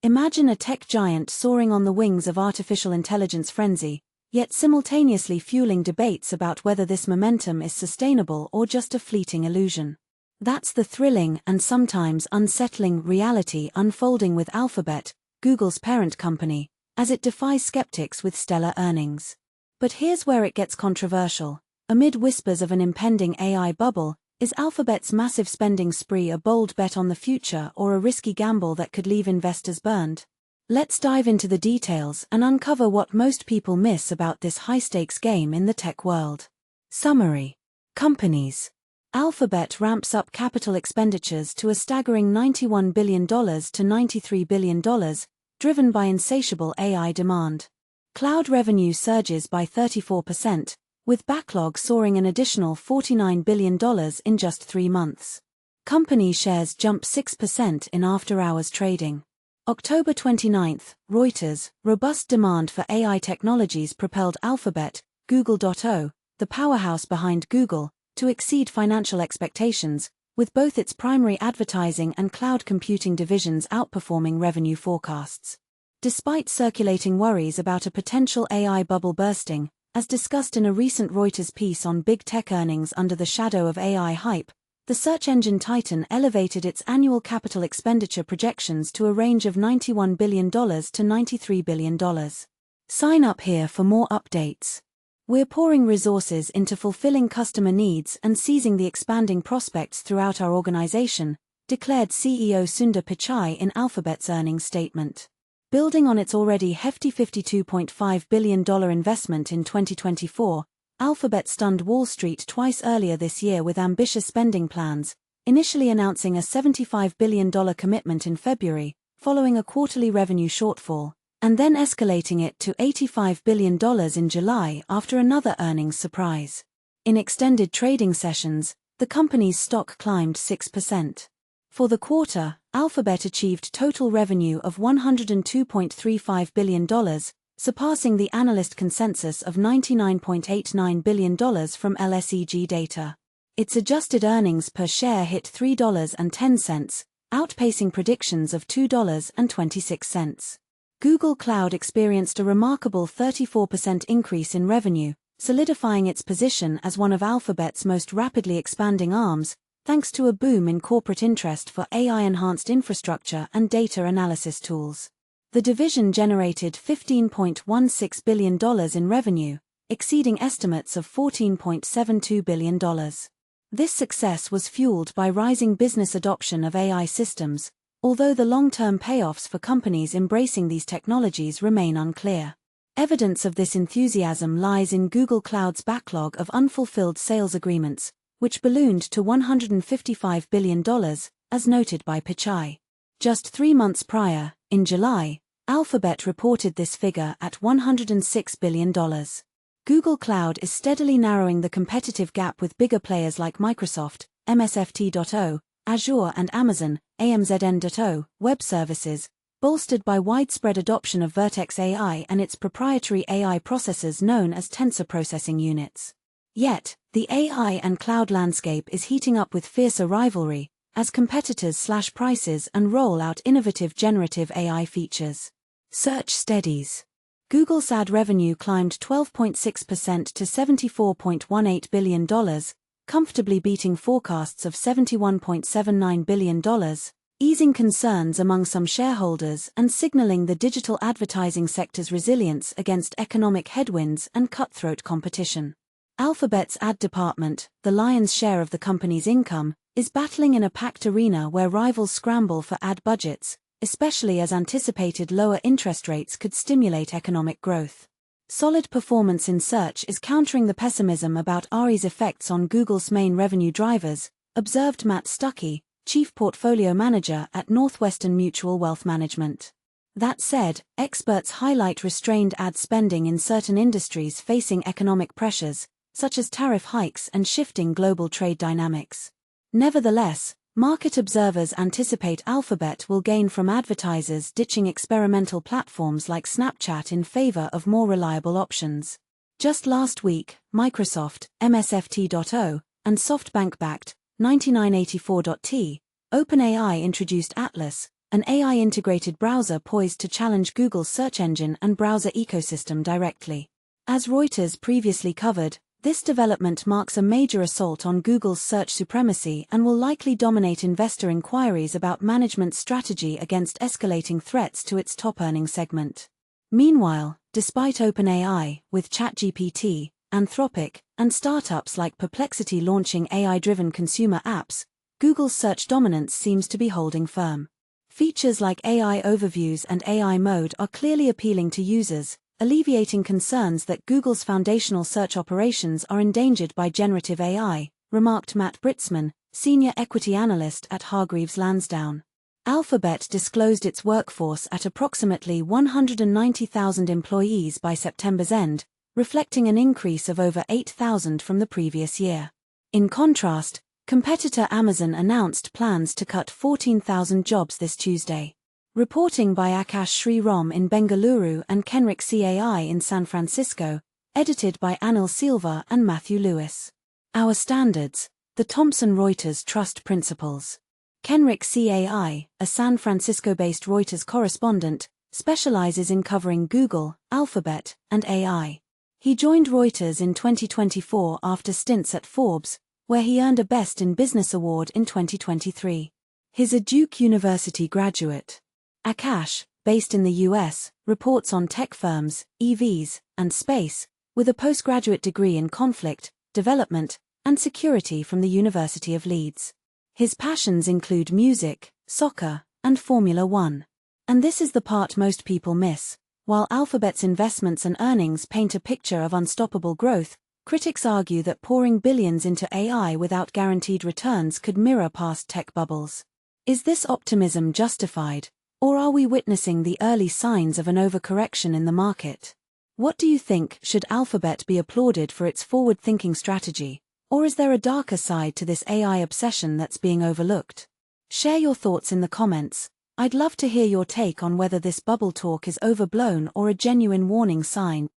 Imagine a tech giant soaring on the wings of artificial intelligence frenzy, yet simultaneously fueling debates about whether this momentum is sustainable or just a fleeting illusion. That's the thrilling and sometimes unsettling reality unfolding with Alphabet, Google's parent company, as it defies skeptics with stellar earnings. But here's where it gets controversial. Amid whispers of an impending AI bubble, is Alphabet's massive spending spree a bold bet on the future or a risky gamble that could leave investors burned? Let's dive into the details and uncover what most people miss about this high-stakes game in the tech world. Summary. Companies. Alphabet ramps up capital expenditures to a staggering $91 billion to $93 billion, driven by insatiable AI demand. Cloud revenue surges by 34%, with backlog soaring an additional $49 billion in just 3 months. Company shares jump 6% in after-hours trading. October 29, Reuters, robust demand for AI technologies propelled Alphabet, Google.o, the powerhouse behind Google, to exceed financial expectations, with both its primary advertising and cloud computing divisions outperforming revenue forecasts. Despite circulating worries about a potential AI bubble bursting, as discussed in a recent Reuters piece on big tech earnings under the shadow of AI hype, the search engine titan elevated its annual capital expenditure projections to a range of $91 billion to $93 billion. Sign up here for more updates. We're pouring resources into fulfilling customer needs and seizing the expanding prospects throughout our organization, declared CEO Sundar Pichai in Alphabet's earnings statement. Building on its already hefty $52.5 billion investment in 2024, Alphabet stunned Wall Street twice earlier this year with ambitious spending plans, initially announcing a $75 billion commitment in February, following a quarterly revenue shortfall, and then escalating it to $85 billion in July after another earnings surprise. In extended trading sessions, the company's stock climbed 6%. For the quarter, Alphabet achieved total revenue of $102.35 billion, surpassing the analyst consensus of $99.89 billion from LSEG data. Its adjusted earnings per share hit $3.10, outpacing predictions of $2.26. Google Cloud experienced a remarkable 34% increase in revenue, solidifying its position as one of Alphabet's most rapidly expanding arms, thanks to a boom in corporate interest for AI-enhanced infrastructure and data analysis tools. The division generated $15.16 billion in revenue, exceeding estimates of $14.72 billion. This success was fueled by rising business adoption of AI systems, although the long-term payoffs for companies embracing these technologies remain unclear. Evidence of this enthusiasm lies in Google Cloud's backlog of unfulfilled sales agreements, which ballooned to $155 billion, as noted by Pichai. Just 3 months prior, in July, Alphabet reported this figure at $106 billion. Google Cloud is steadily narrowing the competitive gap with bigger players like Microsoft, MSFT.o, Azure and Amazon, AMZN.o, web services, bolstered by widespread adoption of Vertex AI and its proprietary AI processors known as tensor processing units. Yet, the AI and cloud landscape is heating up with fiercer rivalry, as competitors slash prices and roll out innovative generative AI features. Search steadies. Google's ad revenue climbed 12.6% to $74.18 billion, comfortably beating forecasts of $71.79 billion, easing concerns among some shareholders and signaling the digital advertising sector's resilience against economic headwinds and cutthroat competition. Alphabet's ad department, the lion's share of the company's income, is battling in a packed arena where rivals scramble for ad budgets, especially as anticipated lower interest rates could stimulate economic growth. Solid performance in search is countering the pessimism about AI's effects on Google's main revenue drivers, observed Matt Stuckey, Chief Portfolio Manager at Northwestern Mutual Wealth Management. That said, experts highlight restrained ad spending in certain industries facing economic pressures, such as tariff hikes and shifting global trade dynamics. Nevertheless, market observers anticipate Alphabet will gain from advertisers ditching experimental platforms like Snapchat in favor of more reliable options. Just last week, Microsoft, MSFT.o, and SoftBank-backed 9984.t, OpenAI introduced Atlas, an AI-integrated browser poised to challenge Google's search engine and browser ecosystem directly. As Reuters previously covered, this development marks a major assault on Google's search supremacy and will likely dominate investor inquiries about management's strategy against escalating threats to its top-earning segment. Meanwhile, despite OpenAI, with ChatGPT, Anthropic, and startups like Perplexity launching AI-driven consumer apps, Google's search dominance seems to be holding firm. Features like AI overviews and AI mode are clearly appealing to users, alleviating concerns that Google's foundational search operations are endangered by generative AI, remarked Matt Britzman, senior equity analyst at Hargreaves Lansdown. Alphabet disclosed its workforce at approximately 190,000 employees by September's end, reflecting an increase of over 8,000 from the previous year. In contrast, competitor Amazon announced plans to cut 14,000 jobs this Tuesday. Reporting by Akash Sriram in Bengaluru and Kenrick CAI in San Francisco, edited by Anil Silva and Matthew Lewis. Our standards, the Thomson Reuters Trust Principles. Kenrick CAI, a San Francisco-based Reuters correspondent, specializes in covering Google, Alphabet, and AI. He joined Reuters in 2024 after stints at Forbes, where he earned a Best in Business award in 2023. He's a Duke University graduate. Akash, based in the US, reports on tech firms, EVs, and space, with a postgraduate degree in conflict, development, and security from the University of Leeds. His passions include music, soccer, and Formula One. And this is the part most people miss. While Alphabet's investments and earnings paint a picture of unstoppable growth, critics argue that pouring billions into AI without guaranteed returns could mirror past tech bubbles. Is this optimism justified? Or are we witnessing the early signs of an overcorrection in the market? What do you think? Should Alphabet be applauded for its forward-thinking strategy, or is there a darker side to this AI obsession that's being overlooked? Share your thoughts in the comments. I'd love to hear your take on whether this bubble talk is overblown or a genuine warning sign.